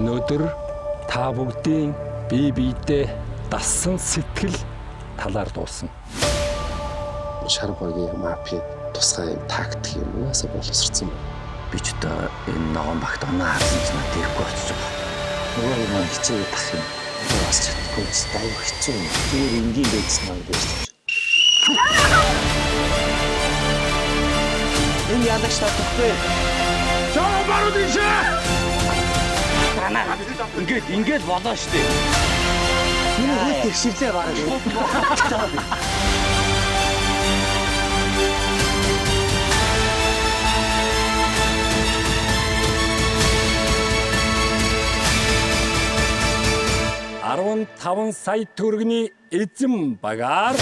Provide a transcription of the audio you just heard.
Өнөөдөр та бүгдийн бие биедээ дассан сэтгэл талаар дуулсан. Шарбагийн мафийн тусгай тактик юм уусаа боловсрцсан байна. Би ч одоо энэ ногоон багт оноо харсан ч надад ирэхгүй болчихж байгаа. Нөгөө юм хичээгээд тах юм. Бас чадахгүй став хэцүү юм. Тэр энгийн байцсан маань байж. Энэ ядагч татахгүй. Чаа баруун ишээ! Ингээд болоо штэ. Энэ хэл тэгширлээ бараг. $15 сая төгрөгийн эзэн багаар